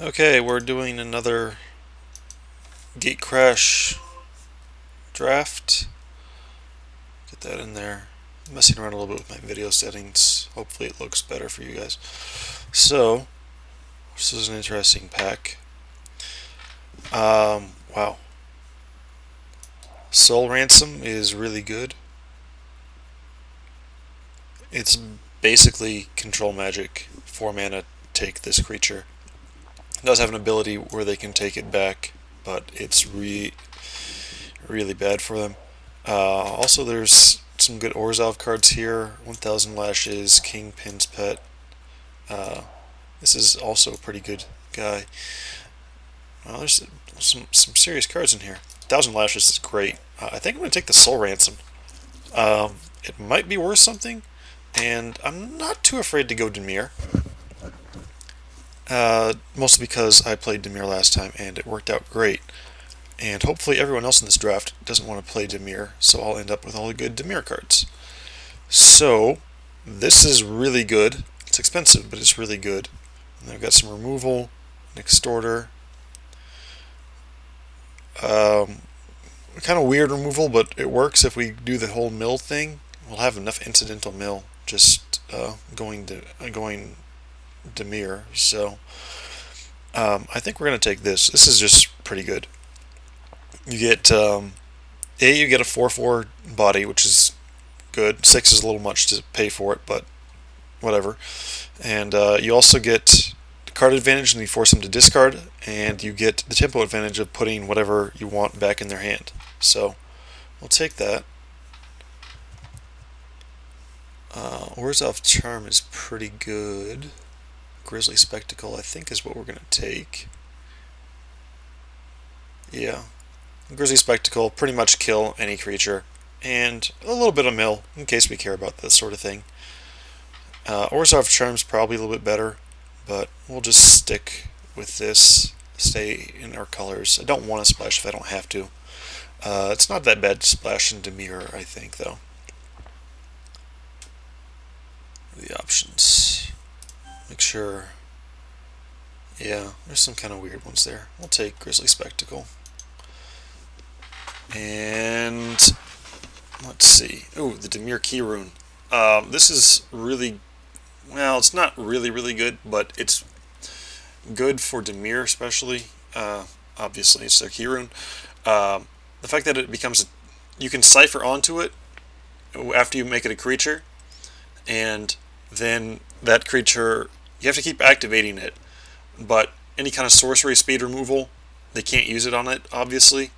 Okay, we're doing another Gatecrash draft. Get that in there. I'm messing around a little bit with my video settings. Hopefully it looks better for you guys. So, this is an interesting pack. Wow. Soul Ransom is really good. It's basically control magic. 4 mana, take this creature. It does have an ability where they can take it back, but it's really bad for them. Also, there's some good Orzhov cards here. 1000 Lashes, Kingpin's Pet. This is also a pretty good guy. Well, there's some serious cards in here. 1000 Lashes is great. I think I'm going to take the Soul Ransom. It might be worth something, and I'm not too afraid to go Dimir. Mostly because I played Dimir last time and it worked out great. And hopefully everyone else in this draft doesn't want to play Dimir, so I'll end up with all the good Dimir cards. So, this is really good. It's expensive, but it's really good. And I've got some removal, an extorter. Kind of weird removal, but it works if we do the whole mill thing. We'll have enough incidental mill just going Dimir. So, I think we're going to take this. This is just pretty good. You get you get a 4/4 body, which is good. 6 is a little much to pay for it, but whatever. And you also get card advantage, and you force them to discard, and you get the tempo advantage of putting whatever you want back in their hand. So we'll take that. Orzhov Charm is pretty good. Grizzly Spectacle, I think, is what we're going to take. Yeah. Grizzly Spectacle, pretty much kill any creature. And a little bit of mill, in case we care about that sort of thing. Orzhov Charm's probably a little bit better, but we'll just stick with this. Stay in our colors. I don't want to splash if I don't have to. It's not that bad to splash into Mirror, I think, though. The options. Make sure. Yeah, there's some kind of weird ones there. We'll take Grizzly Spectacle. And let's see. Oh, the Dimir Key Rune. This is really, well, it's not really good, but it's good for Dimir especially. Obviously, it's a Key Rune. The fact that it becomes, you can cipher onto it after you make it a creature, and then that creature, you have to keep activating it, but any kind of sorcery speed removal, they can't use it on it, obviously.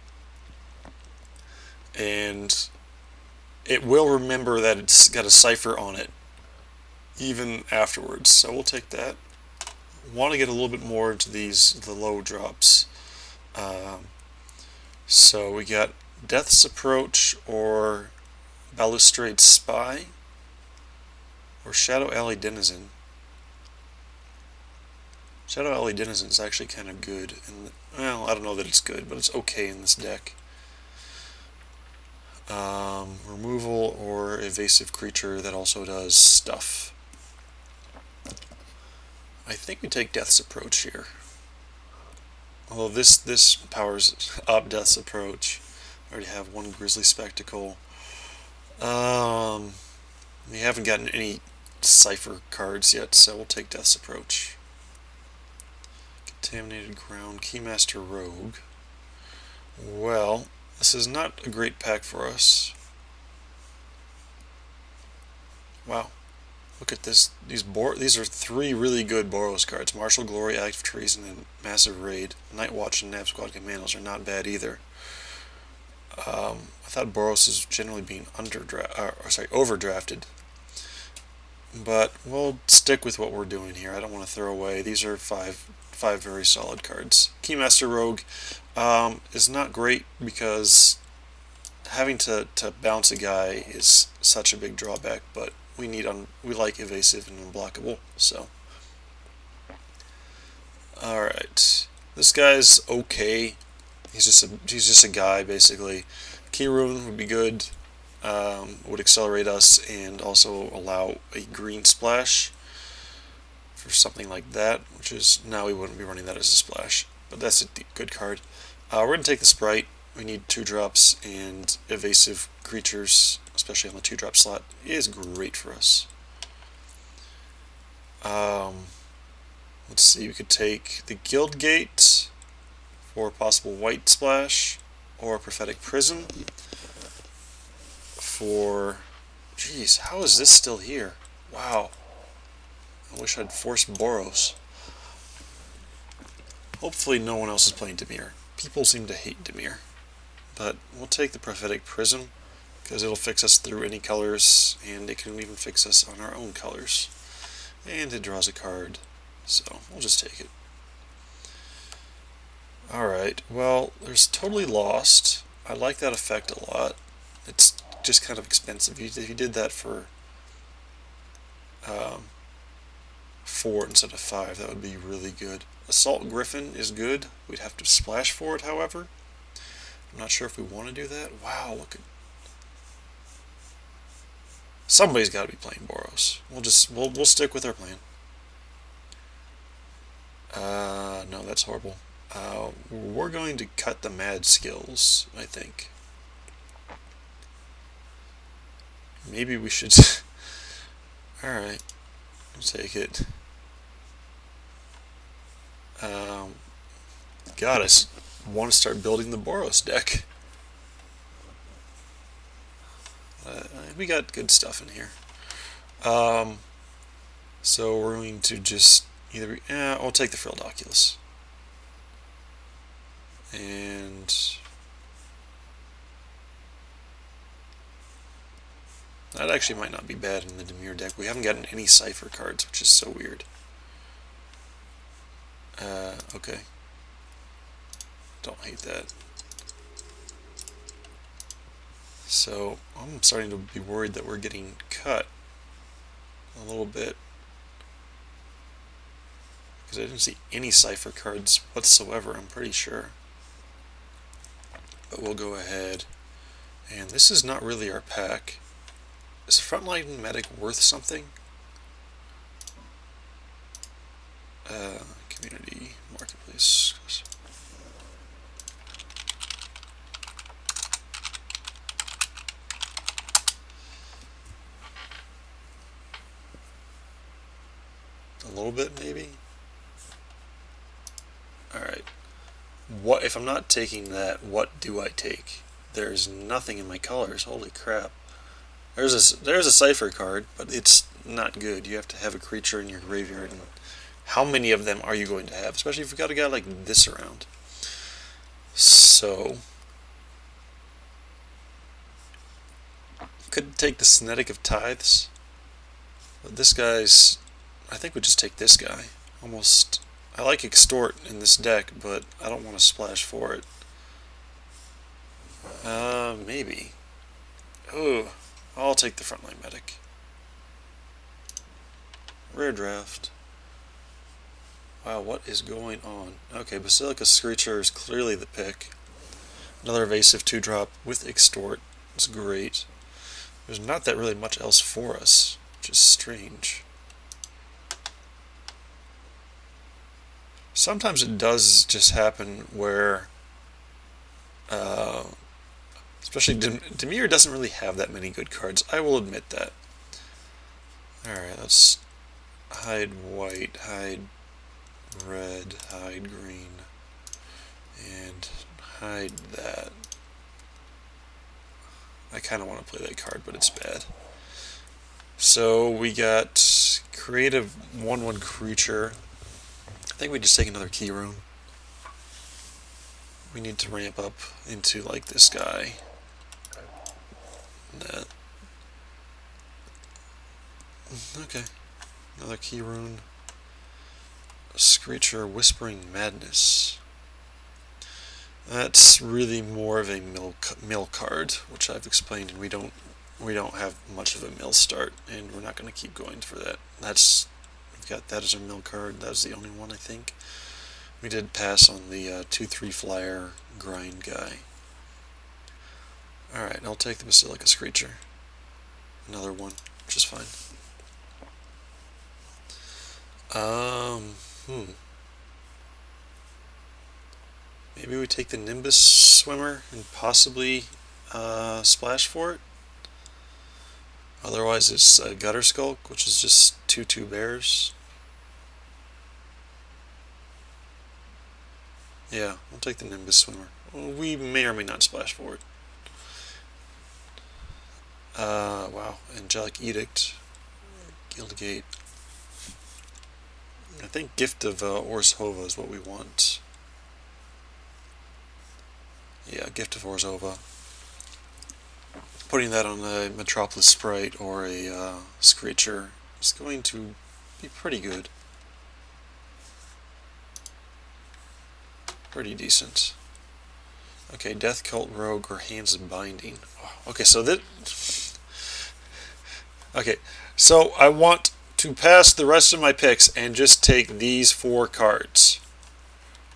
And it will remember that it's got a cipher on it even afterwards, so we'll take that. Want to get a little bit more into the low drops. So we got Death's Approach or Balustrade Spy or Shadow Alley Denizen. Shadow Alley Denizen is actually kind of good. Well, I don't know that it's good, but it's okay in this deck. Removal or evasive creature that also does stuff. I think we take Death's Approach here. Although this powers up Death's Approach. I already have one Grizzly Spectacle. We haven't gotten any Cipher cards yet, so we'll take Death's Approach. Contaminated Ground, Keymaster Rogue. Well, this is not a great pack for us. Wow. Look at this. These are 3 really good Boros cards. Martial Glory, Act of Treason, and Massive Raid. Night Watch and Nav Squad Commandos are not bad either. I thought Boros is generally being overdrafted. But we'll stick with what we're doing here. I don't want to throw away. These are five very solid cards. Keymaster Rogue is not great because having to bounce a guy is such a big drawback, but we like evasive and unblockable, so. Alright. This guy's okay. He's just a guy, basically. Key Rune would be good. Would accelerate us and also allow a green splash for something like that, which is, now we wouldn't be running that as a splash, but that's a good card. We're going to take the Sprite. We need 2-drops, and evasive creatures, especially on the 2-drop slot, is great for us. Let's see, we could take the Guild Gate for a possible white splash, or Prophetic Prism for... Jeez, how is this still here? Wow. I wish I'd forced Boros. Hopefully no one else is playing Dimir. People seem to hate Dimir. But we'll take the Prophetic Prism, because it'll fix us through any colors, and it can even fix us on our own colors. And it draws a card, so we'll just take it. Alright, well, there's Totally Lost. I like that effect a lot. It's just kind of expensive. If you did that for 4 instead of 5, that would be really good. Assault Griffin is good. We'd have to splash for it, however. I'm not sure if we want to do that. Wow, look at... Somebody's got to be playing Boros. We'll stick with our plan. No, that's horrible. We're going to cut the mad skills, I think. Maybe we should... Alright, I'll take it. God, I want to start building the Boros deck. We got good stuff in here. So we're going to just either... I'll take the Frilled Oculus. And... that actually might not be bad in the Dimir deck. We haven't gotten any Cypher cards, which is so weird. Okay. Don't hate that. So, I'm starting to be worried that we're getting cut a little bit. Because I didn't see any Cypher cards whatsoever, I'm pretty sure. But we'll go ahead. And this is not really our pack. Is Frontline Medic worth something? Community, Marketplace. A little bit, maybe? Alright. What if I'm not taking that, what do I take? There's nothing in my colors, holy crap. There's a Cypher card, but it's not good. You have to have a creature in your graveyard, and how many of them are you going to have? Especially if you've got a guy like this around. So, could take the Cinetic of Tithes, but this guy's... I think we just take this guy. Almost... I like Extort in this deck, but I don't want to splash for it. Maybe. Oh, I'll take the Frontline Medic. Rare draft. Wow, what is going on? Okay, Basilica Screecher is clearly the pick. Another evasive 2-drop with Extort. It's great. There's not that really much else for us, which is strange. Sometimes it does just happen where, especially Dimir doesn't really have that many good cards. I will admit that. Alright, let's hide white, hide red, hide green, and hide that. I kind of want to play that card, but it's bad. So we got creative 1/1 creature. I think we just take another key rune. We need to ramp up into like this guy. That. Okay. Another key rune. Screecher Whispering Madness. That's really more of a mill card, which I've explained, and we don't have much of a mill start, and we're not going to keep going for that. We've got that as our mill card. That was the only one, I think. We did pass on the 2/3 flyer grind guy. Alright, I'll take the Basilica Screecher. Another one, which is fine. Um, hmm. Maybe we take the Nimbus Swimmer and possibly splash for it. Otherwise, it's a Gutter Skulk, which is just 2/2 bears. Yeah, we'll take the Nimbus Swimmer. We may or may not splash for it. Wow. Angelic Edict. Guildgate. I think Gift of Orzhova is what we want. Yeah, Gift of Orzhova. Putting that on a Metropolis Sprite or a Screecher is going to be pretty good. Pretty decent. Okay, Death Cult Rogue or Hands of Binding. Okay, so that. Okay, so I want to pass the rest of my picks and just take these 4 cards.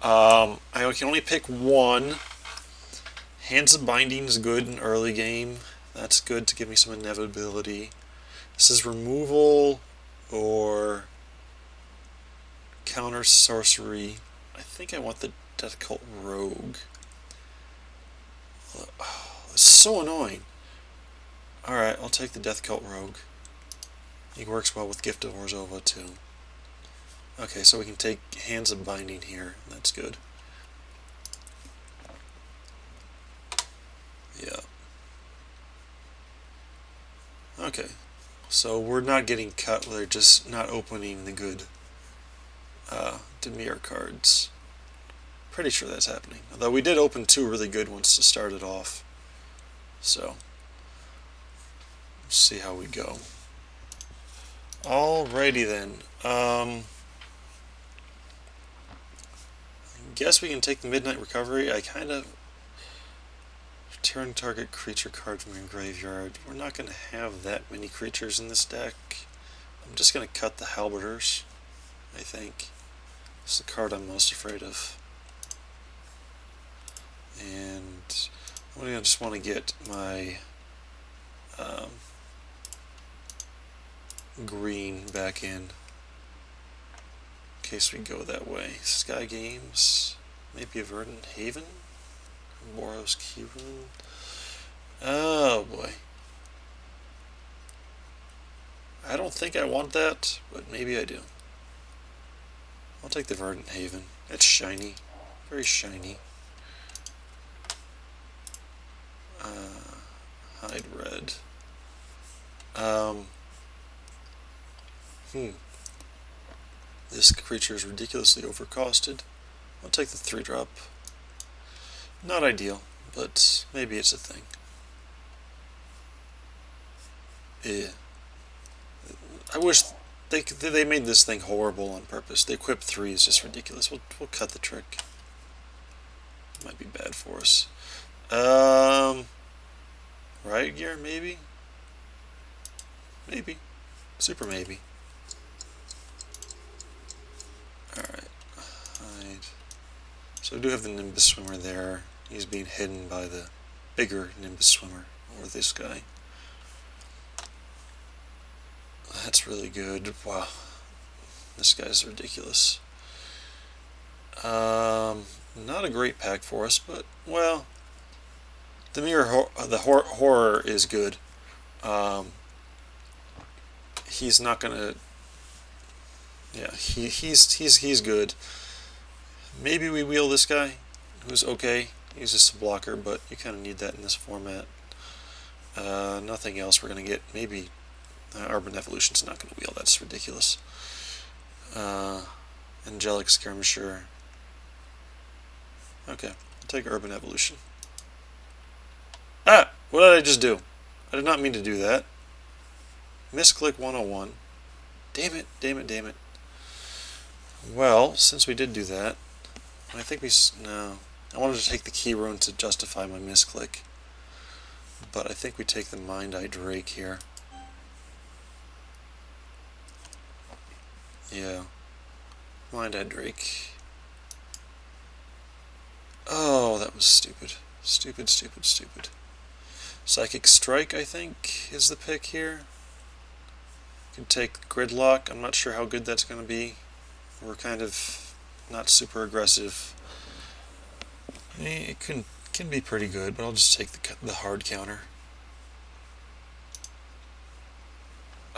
I can only pick one. Hands of Binding is good in early game. That's good to give me some inevitability. This is removal or counter sorcery. I think I want the Death Cult Rogue. Oh, it's so annoying. Alright, I'll take the Death Cult Rogue. He works well with Gift of Orzhova too. Okay, so we can take Hands of Binding here. That's good. Yeah. Okay. So we're not getting cut, they're just not opening the good Dimir cards. Pretty sure that's happening. Although we did open 2 really good ones to start it off. So, let's see how we go. Alrighty then. I guess we can take the Midnight Recovery. I kind of return target creature card from your graveyard. We're not going to have that many creatures in this deck. I'm just going to cut the Halberders, I think. It's the card I'm most afraid of. And I'm going to just want to get my green back in case we go that way. Sky Games, maybe a Verdant Haven, Boros Keyrune. Oh boy. I don't think I want that, but maybe I do. I'll take the Verdant Haven. It's shiny. Very shiny. Hide red. This creature is ridiculously overcosted. I'll take the 3-drop. Not ideal, but maybe it's a thing. Yeah. I wish they made this thing horrible on purpose. The equip 3 is just ridiculous. We'll cut the trick. Might be bad for us. Riot Gear, maybe? Maybe. Super maybe. Alright. Hide. So we do have the Nimbus Swimmer there. He's being hidden by the bigger Nimbus Swimmer, or this guy. That's really good. Wow. This guy's ridiculous. Not a great pack for us, but, well, the horror is good. He's not gonna. Yeah, he's good. Maybe we wheel this guy, who's okay. He's just a blocker, but you kind of need that in this format. Nothing else we're gonna get. Maybe Urban Evolution's not gonna wheel. That's ridiculous. Angelic Skirmisher. Okay, I'll take Urban Evolution. Ah! What did I just do? I did not mean to do that. Misclick 101. Damn it, damn it, damn it. Well, since we did do that, I think no. I wanted to take the key rune to justify my misclick. But I think we take the Mind-Eye Drake here. Yeah. Mind-Eye Drake. Oh, that was stupid. Stupid, stupid, stupid. Psychic Strike, I think, is the pick here. can take Gridlock. I'm not sure how good that's going to be. We're kind of not super aggressive. It can be pretty good, but I'll just take the hard counter.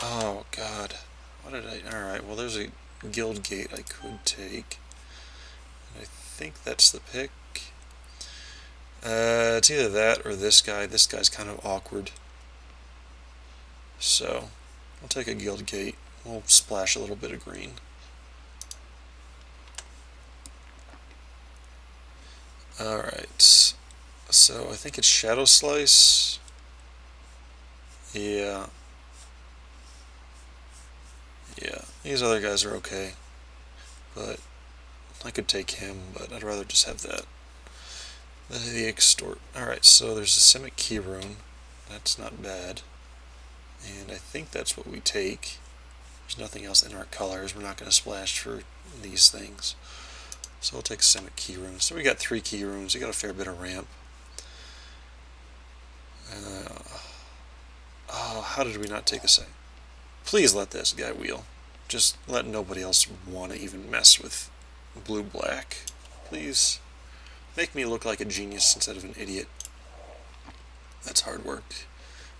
Oh god, what did I? All right, well there's a Guild Gate I could take. I think that's the pick. It's either that or this guy. This guy's kind of awkward. So, I'll take a Guild Gate. We'll splash a little bit of green. Alright. So, I think it's Shadow Slice. Yeah. Yeah. These other guys are okay. But I could take him, but I'd rather just have that. The Extort. Alright, so there's a Simic Key Rune. That's not bad. And I think that's what we take. There's nothing else in our colors. We're not going to splash for these things. So we'll take Simic Key Runes. So we got 3 Key Runes. We got a fair bit of ramp. Oh, how did we not take a second? Please let this guy wheel. Just let nobody else want to even mess with blue-black. Please. Make me look like a genius instead of an idiot. That's hard work.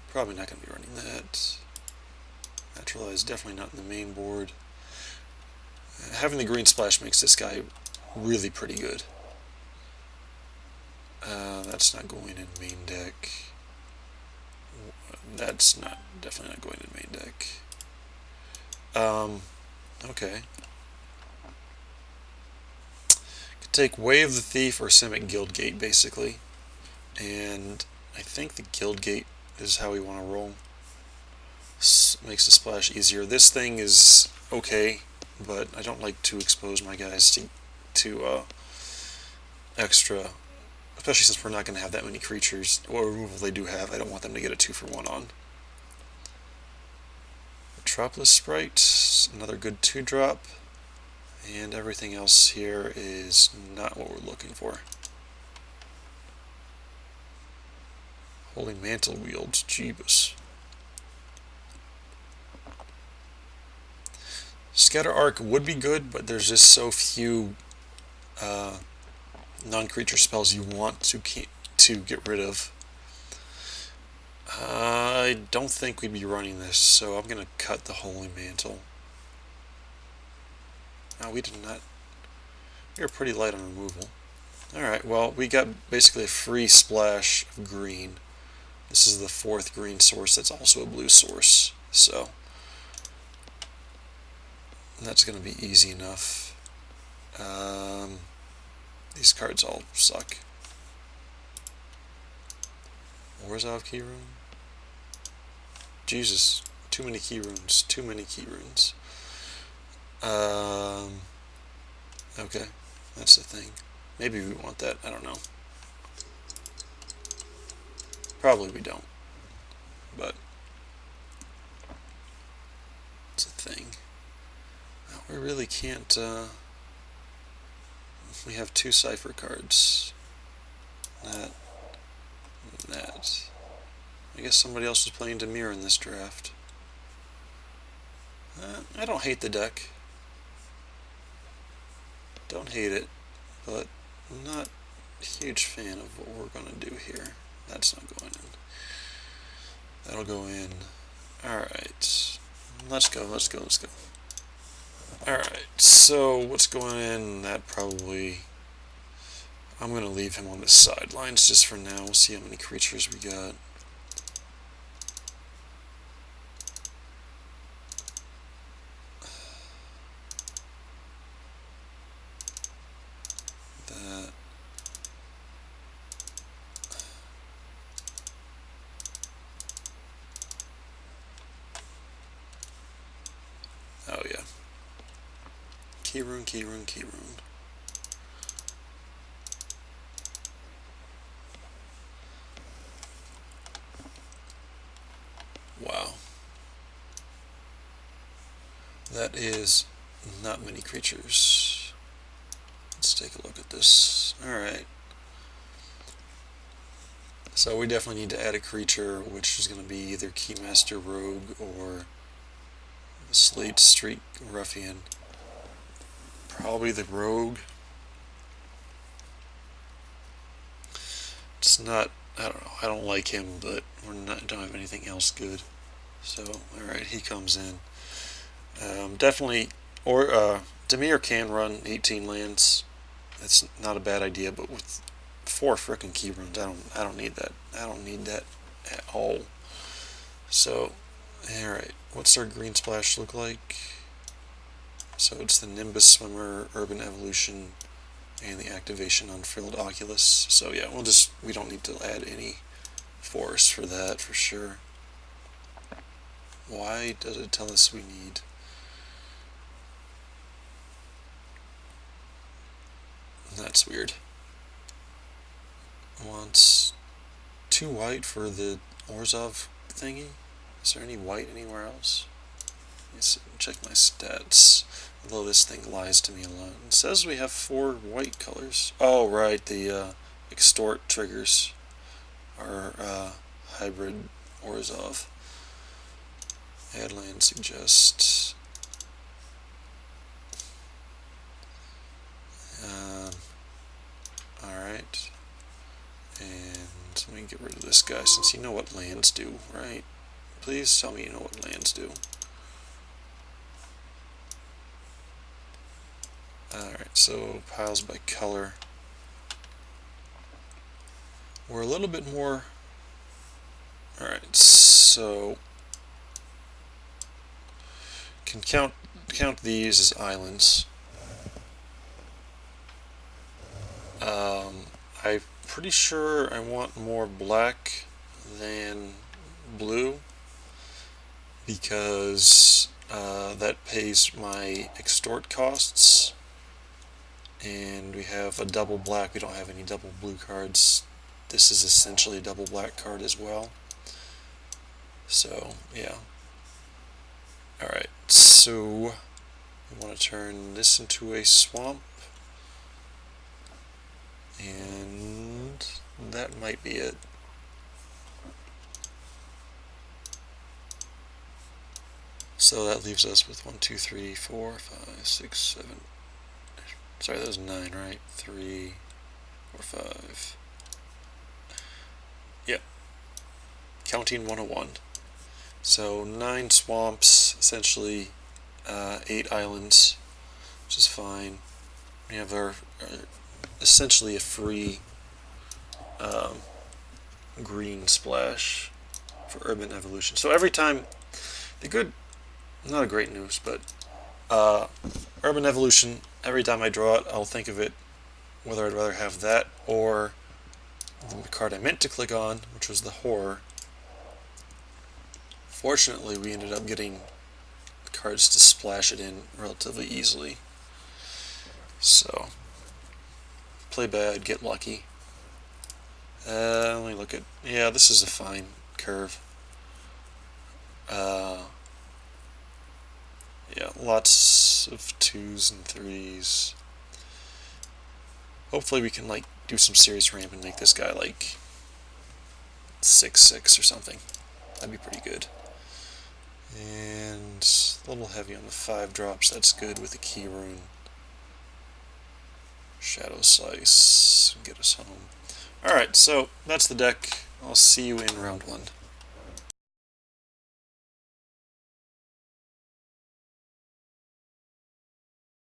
Probably not going to be running that. Naturalize, definitely not in the main board. Having the green splash makes this guy really pretty good. That's not going in main deck. That's definitely not going in main deck. Okay. Could take Way of the Thief or Simic Guild Gate, basically. And I think the Guild Gate is how we want to roll. Makes the splash easier. This thing is okay, but I don't like to expose my guys to extra, especially since we're not going to have that many creatures. What removal they do have, I don't want them to get a 2-for-1 on. Metropolis Sprite, another good 2-drop, and everything else here is not what we're looking for. Holy Mantle Wields, Jeebus. Scatter Arc would be good, but there's just so few non-creature spells you want to get rid of. I don't think we'd be running this, so I'm going to cut the Holy Mantle. No, we did not. We were pretty light on removal. Alright, well, we got basically a free splash of green. This is the 4th green source that's also a blue source, so that's going to be easy enough. These cards all suck. Orzhov Key Rune? Jesus, too many Key Runes, too many Key Runes. Okay, that's the thing. Maybe we want that, I don't know. Probably we don't, but it's a thing. We really can't, we have 2 Cipher cards. That. I guess somebody else was playing Dimir in this draft. I don't hate the deck. Don't hate it, but I'm not a huge fan of what we're going to do here. That's not going in. That'll go in. Alright. Let's go. Alright, so what's going in? That probably... I'm going to leave him on the sidelines just for now. We'll see how many creatures we got. That. Oh yeah. Key Rune. Wow. That is not many creatures. Let's take a look at this. Alright. So we definitely need to add a creature, which is going to be either Keymaster Rogue or Slate Street Ruffian. Probably the Rogue. It's not, I don't know, I don't like him, but don't have anything else good. So, alright, he comes in. Definitely, or Demir can run 18 lands. That's not a bad idea, but with 4 frickin' key runes, I don't need that. I don't need that at all. So, alright, what's our green splash look like? So it's the Nimbus Swimmer, Urban Evolution, and the activation on Frilled Oculus. So yeah, we don't need to add any force for that for sure. Why does it tell us we need? That's weird. Wants 2 white for the Orzhov thingy. Is there any white anywhere else? Let's check my stats. Although this thing lies to me a lot. It says we have 4 white colors. Oh right, the extort triggers are hybrid Orzhov. Add land suggest. Alright. And let me get rid of this guy since you know what lands do, right? Please tell me you know what lands do. Alright, so piles by color. We're a little bit more... Alright, so... Can count these as islands. I'm pretty sure I want more black than blue because that pays my extort costs, and we have a double black. We don't have any double blue cards. This is essentially a double black card as well. So yeah. Alright, so we want to turn this into a swamp, and that might be it. So that leaves us with 1, 2, 3, 4, 5, 6, 7. Sorry, that was 9, right? 3, 4, 5. Yep. Counting 101. So 9 swamps, essentially 8 islands, which is fine. We have our essentially a free green splash for Urban Evolution. So every time, not a great news, but Urban Evolution, every time I draw it, I'll think of it, whether I'd rather have that or the card I meant to click on, which was the Horror. Fortunately, we ended up getting cards to splash it in relatively easily. So, play bad, get lucky. Let me look at... Yeah, this is a fine curve. Yeah, lots of 2s and 3s. Hopefully we can, like, do some serious ramp and make this guy, like, 6/6 or something. That'd be pretty good. And a little heavy on the 5 drops. That's good with the key rune. Shadow Slice, get us home. Alright, so that's the deck. I'll see you in round 1.